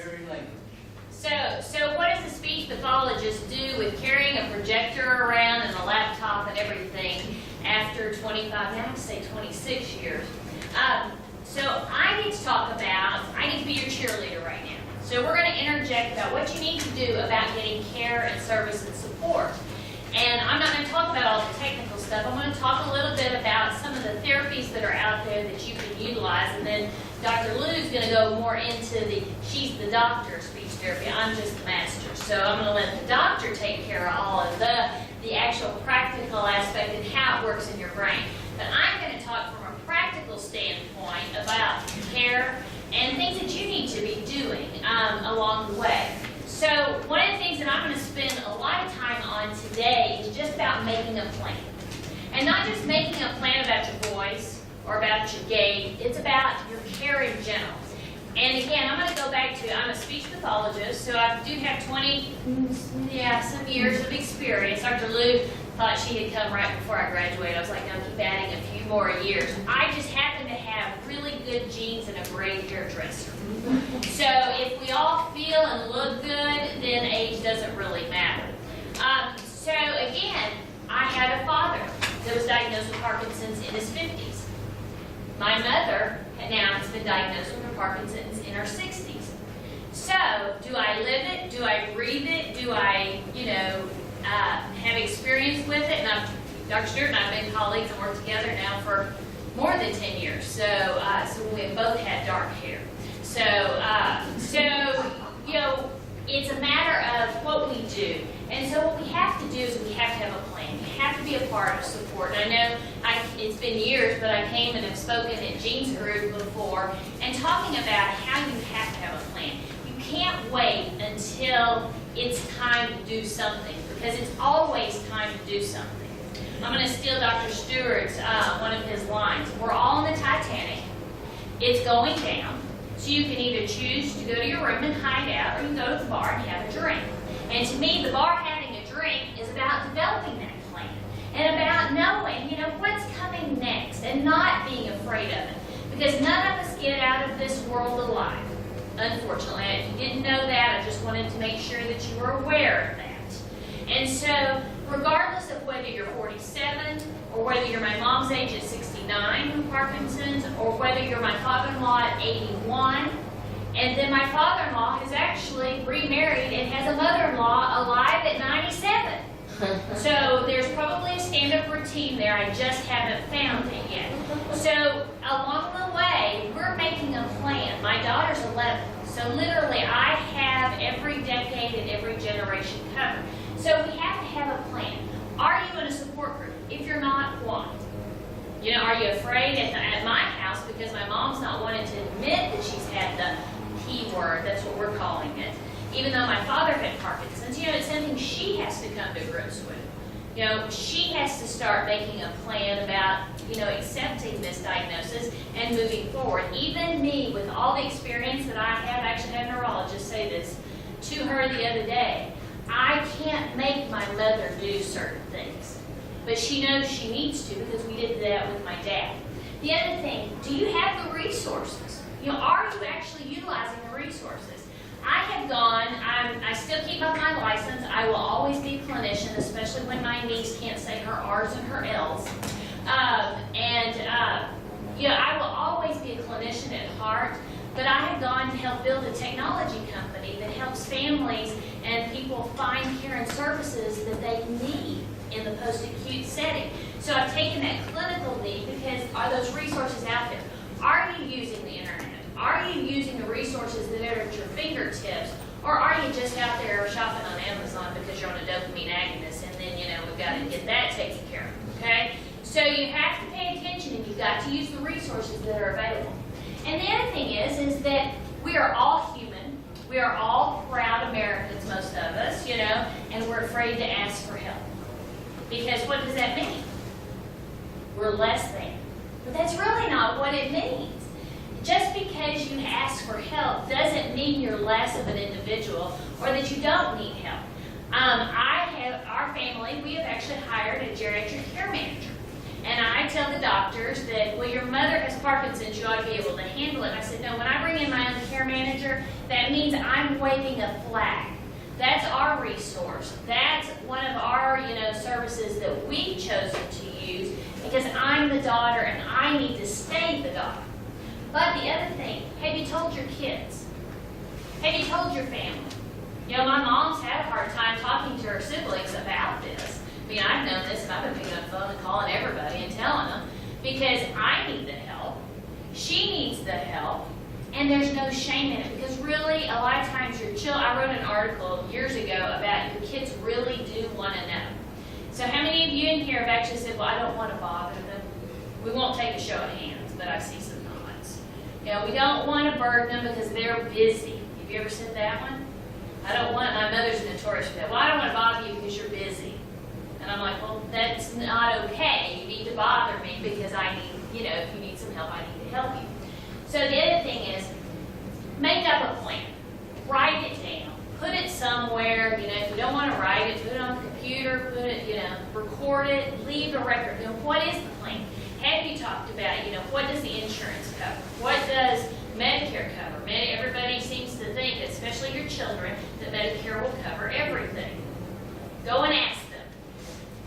Jeryn Laengrich. So what does the speech pathologist do with carrying a projector around and a laptop and everything after 25, now I say 26 years? So I need to talk about, I need to be your cheerleader right now. So we're going to interject about what you need to do about getting care and service and support. And I'm not going to talk about all the technical stuff. I'm going to talk a little bit about some of the therapies that are out there that you can utilize. And then Dr. Lou's going to go more into she's the doctor of speech therapy. I'm just the master. So I'm going to let the doctor take care of all of the actual practical aspect and how it works in your brain. But I'm going to talk from a practical standpoint about care and things that you need to be doing along the way. So one of the things that I'm going to spend a lot of time on today is just about making a plan. And not just making a plan about your voice or about your gait, it's about your care in general. And again, I'm going to go back to, I'm a speech pathologist, so I do have some years of experience. Dr. Lou thought she had come right before I graduated. I was like, no, keep adding a few more years. I just happen to have really good genes and a great hairdresser. So if we all feel and look good, then age doesn't really matter. So again, I had a father that was diagnosed with Parkinson's in his 50s. My mother now has been diagnosed with Parkinson's in her 60s. So do I live it? Do I breathe it? Do I, have experience with it? And Dr. Stewart and I have been colleagues and worked together now for more than 10 years. So we both had dark hair. So it's a matter of what we do. And so what we have to do is we have to have a plan. You have to be a part of support. And I know it's been years, but I came and have spoken at Jean's group before and talking about how you have to have a plan. You can't wait until it's time to do something, because it's always time to do something. I'm going to steal Dr. Stewart's, one of his lines. We're all in the Titanic. It's going down. So you can either choose to go to your room and hide out, or you can go to the bar and have a drink. And to me, the bar having a drink is about developing that plan and about knowing, what's coming next and not being afraid of it. Because none of us get out of this world alive, unfortunately. If you didn't know that, I just wanted to make sure that you were aware of that. And so, regardless of whether you're 47 or whether you're my mom's age at 69 with Parkinson's, or whether you're my father-in-law at 81, and then my father-in-law has actually remarried and has a mother-in-law alive at 97. So there's probably a stand-up routine there. I just haven't found it yet. So along the way, we're making a plan. My daughter's 11. So literally, I have every decade and every generation covered. So we have to have a plan. Are you in a support group? If you're not, why? Are you afraid at my house because my mom's not wanting to admit that she's had the P word, that's what we're calling it. Even though my father had Parkinson's, it's something she has to come to grips with. She has to start making a plan about, accepting this diagnosis and moving forward. Even me, with all the experience that I have, I actually had a neurologist say this to her the other day. I can't make my mother do certain things, but she knows she needs to, because we did that with my dad. The other thing, do you have the resources? Are you actually utilizing the resources? I have gone, I still keep up my license. I will always be a clinician, especially when my niece can't say her R's and her L's. I will always be a clinician at heart, but I have gone to help build a technology company that helps families and people find care and services that they need in the post-acute setting. So I've taken that clinical need, because are those resources out there? Are you using the internet? Are you using the resources that are at your fingertips? Or are you just out there shopping on Amazon because you're on a dopamine agonist, and then, we've got to get that taken care of, okay? So you have to pay attention, and you've got to use the resources that are available. And the other thing is that we are all human. We are all proud Americans, most of us, and we're afraid to ask for help. Because what does that mean? We're less than. But that's really not what it means. Just because you ask for help doesn't mean you're less of an individual or that you don't need help. Our family, we have actually hired a geriatric care manager. And I tell the doctors that, well, your mother has Parkinson's, you ought to be able to handle it. And I said, no, when I bring in my own care manager, that means I'm waving a flag. That's our resource. That's one of our, services that we've chosen to use because I'm the daughter and I need to stay the daughter. But the other thing, have you told your kids? Have you told your family? My mom's had a hard time talking to her siblings about this. I mean, I've known this and I've been picking up the phone and calling everybody and telling them because I need the help. She needs the help. And there's no shame in it because really, a lot of times your children, I wrote an article years ago about your kids really do want to know. So how many of you in here have actually said, well, I don't want to bother them? We won't take a show of hands, but I see some nods. We don't want to burden them because they're busy. Have you ever said that one? My mother's notorious for that. Well, I don't want to bother you because you're busy. And I'm like, well, that's not okay. You need to bother me because I need, if you need some help, I need to help you. So the other thing is, make up a plan. Write it down. Put it somewhere. If you don't want to write it, put it on the computer. Put it, record it. Leave a record. What is the plan? Have you talked about, what does the insurance cover? What does Medicare cover? Everybody seems to think, especially your children, that Medicare will cover everything. Go and ask them.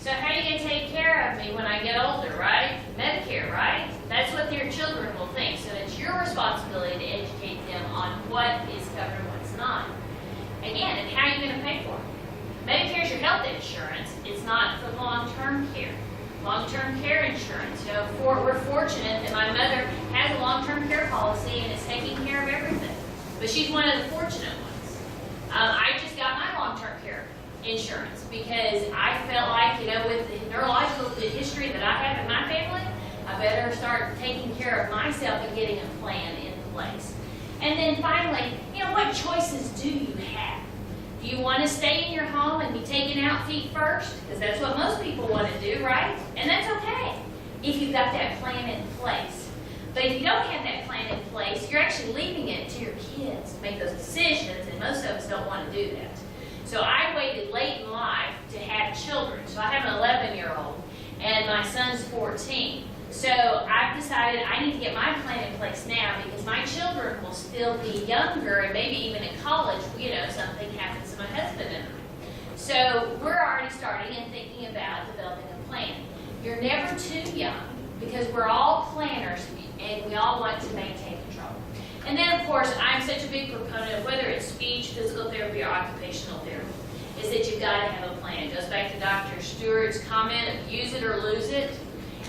So how are you going to take care of me when I get older, right? Medicare, right? That's what their children will think. So it's your responsibility to educate them on what is covered and what's not. Again, and how are you going to pay for it? Medicare is your health insurance. It's not for long-term care. Long-term care insurance. We're fortunate that my mother has a long-term care policy and is taking care of everything. But she's one of the fortunate ones. I just got my long-term care insurance because I felt like, with the neurological history that I have in my family, I better start taking care of myself and getting a plan in place. And then finally, what choices do you have? Do you want to stay in your home and be taken out feet first? Because that's what most people want to do, right? And that's okay if you've got that plan in place. But if you don't have that plan in place, you're actually leaving it to your kids to make those decisions, and most of us don't want to do that. So I waited late in life to have children. So I have an 11-year-old, and my son's 14. So I've decided I need to get my plan in place now because my children will still be younger and maybe even in college, something happens to my husband and I. So we're already starting and thinking about developing a plan. You're never too young because we're all planners and we all want to maintain control. And then, of course, I'm such a big proponent of whether it's speech, physical therapy, or occupational therapy, is that you've got to have a plan. It goes back to Dr. Stewart's comment of use it or lose it.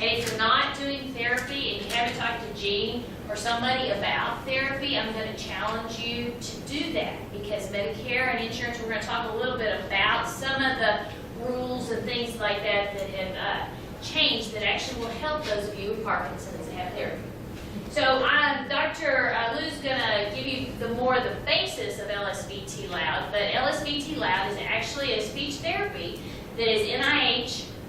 And if you're not doing therapy and you haven't talked to Jean or somebody about therapy, I'm going to challenge you to do that because Medicare and insurance, we're going to talk a little bit about some of the rules and things like that that have changed that actually will help those of you with Parkinson's that have therapy. So Dr. Lou's going to give you the basis of LSVT Loud, but LSVT Loud is actually a speech therapy that is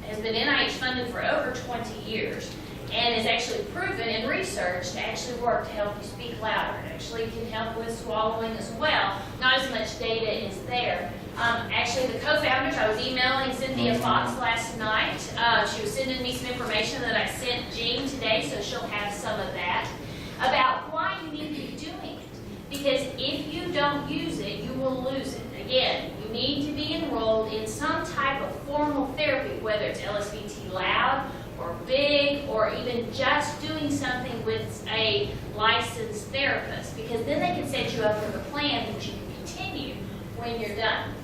has been NIH funded for over 20 years and is actually proven in research to actually work to help you speak louder. It actually can help with swallowing as well. Not as much data is there. Actually, the co-founders, I was emailing Cynthia Fox last night. She was sending me some information that I sent Jean today, so she'll have some of that, about why you need to be doing it. Because if you don't use it, you will lose it. Again, you need to be enrolled in some type of formal therapy, whether it's LSVT Loud or Big, or even just doing something with a licensed therapist, because then they can set you up for the plan that you can continue when you're done.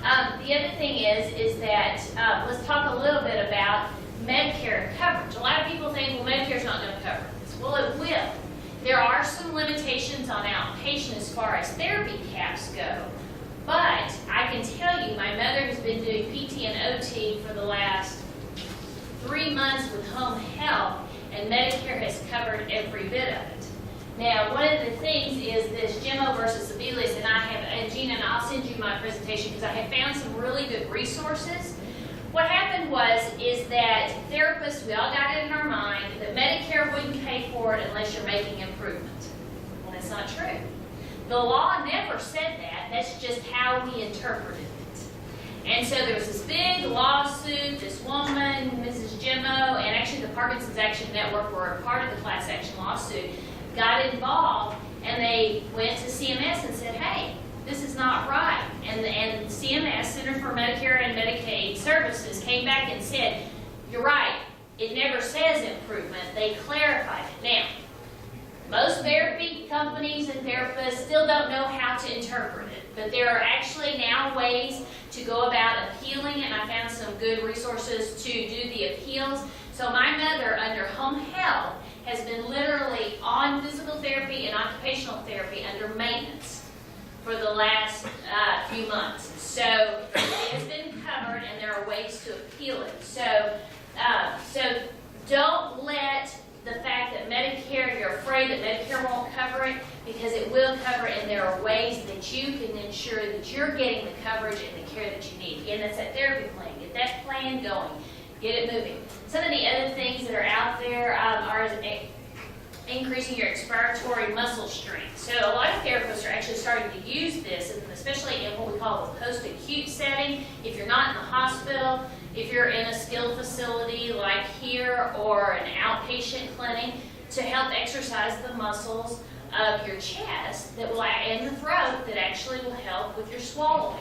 The other thing is that let's talk a little bit about Medicare coverage. A lot of people think, well, Medicare's not going to cover this. Well, it will. There are some limitations on outpatient as far as therapy caps go, but I can tell you my mother has been doing PT and OT for the last 3 months with home health, and Medicare has covered every bit of it. Now, one of the things is this Gemmo versus Sebelius, and Gina, and I'll send you my presentation because I have found some really good resources. What happened is that therapists, we all got it in our mind that Medicare wouldn't pay for it unless you're making improvement. Well, that's not true. The law never said that. That's just how we interpreted it. And so there was this big lawsuit, this woman, Mrs. Jimmo, and actually the Parkinson's Action Network were a part of the class action lawsuit, got involved, and they went to CMS and said, hey, this is not right. And CMS, Center for Medicare and Medicaid Services, came back and said, you're right, it never says improvement, they clarified it. Now, most therapy companies and therapists still don't know how to interpret it, but there are actually now ways to go about appealing it, and I found some good resources to do the appeals. So my mother, under home health, has been literally on physical therapy and occupational therapy under maintenance for the last few months. So it has been covered, and there are ways to appeal it. So don't let the fact that Medicare, you're afraid that Medicare won't cover it, because it will cover it, and there are ways that you can ensure that you're getting the coverage and the care that you need. Again, that's that therapy plan. Get that plan going. Get it moving. Some of the other things that are out there are increasing your expiratory muscle strength. So a lot of therapists are actually starting to use this, and especially in what we call the post-acute setting. If you're not in the hospital, if you're in a skilled facility like here or an outpatient clinic, to help exercise the muscles of your chest that will, and the throat, that actually will help with your swallowing.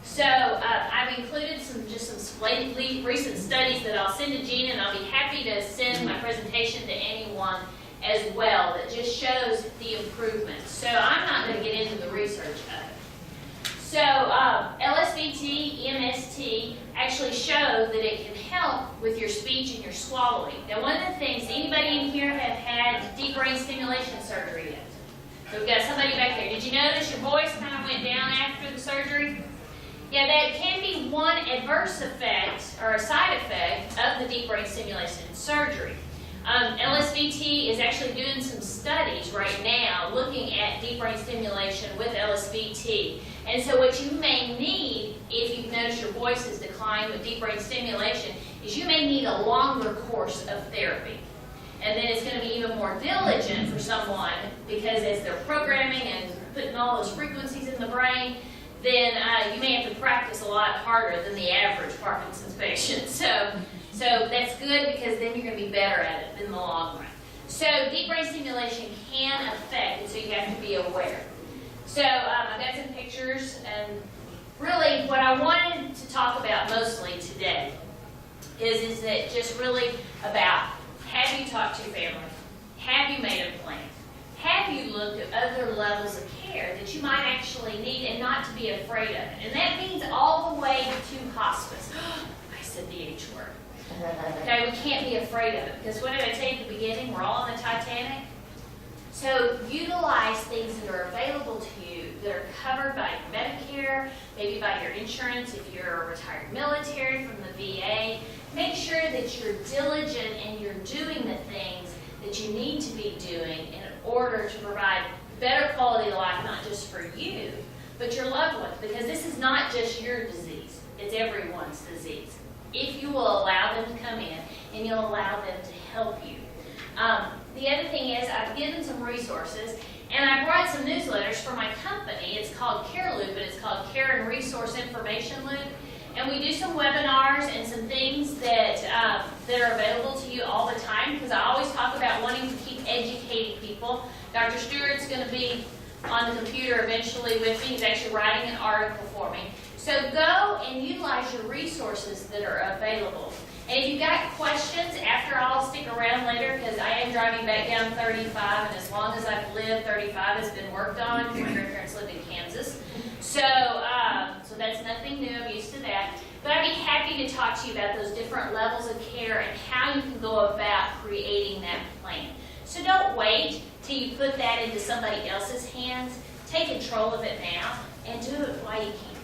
So I've included some recent studies that I'll send to Gina, and I'll be happy to send my presentation to anyone as well that just shows the improvement. So I'm not going to get into the research of it. So LSVT, EMST actually show that it can help with your speech and your swallowing. Now, one of the things, anybody in here have had deep brain stimulation surgery yet? So we've got somebody back there. Did you notice your voice kind of went down after the surgery? Yeah, that can be one adverse effect or a side effect of the deep brain stimulation surgery. LSVT is actually doing some studies right now looking at deep brain stimulation with LSVT. And so what you may need, if you've noticed your voice has declined with deep brain stimulation, is you may need a longer course of therapy. And then it's going to be even more diligent for someone, because as they're programming and putting all those frequencies in the brain, then you may have to practice a lot harder than the average Parkinson's patient. So that's good, because then you're going to be better at it in the long run. So deep brain stimulation can affect, and so you have to be aware. So I've got some pictures, and really what I wanted to talk about mostly today is that just really about, have you talked to your family? Have you made a plan? Have you looked at other levels of care that you might actually need, and not to be afraid of it? And that means all the way to hospice. I said the H word. Okay, we can't be afraid of it, because what did I tell you at the beginning? We're all on the Titanic. So utilize things that are available to you that are covered by your Medicare, maybe by your insurance if you're a retired military from the VA. Make sure that you're diligent and you're doing the things that you need to be doing in order to provide better quality of life, not just for you, but your loved ones, because this is not just your disease, it's everyone's disease. If you will allow them to come in and you'll allow them to help you. The other thing is, I've given some resources, and I brought some newsletters for my company. It's called Care Loop, and it's called Care and Resource Information Loop. And we do some webinars and some things that are available to you all the time, because I always talk about wanting to keep educating people. Dr. Stewart's going to be on the computer eventually with me. He's actually writing an article for me. So go and utilize your resources that are available. And if you've got questions, after I'll stick around later, because I am driving back down 35, and as long as I've lived, 35 has been worked on. My grandparents lived in Kansas. So that's nothing new. I'm used to that. But I'd be happy to talk to you about those different levels of care and how you can go about creating that plan. So don't wait till you put that into somebody else's hands. Take control of it now and do it while you can.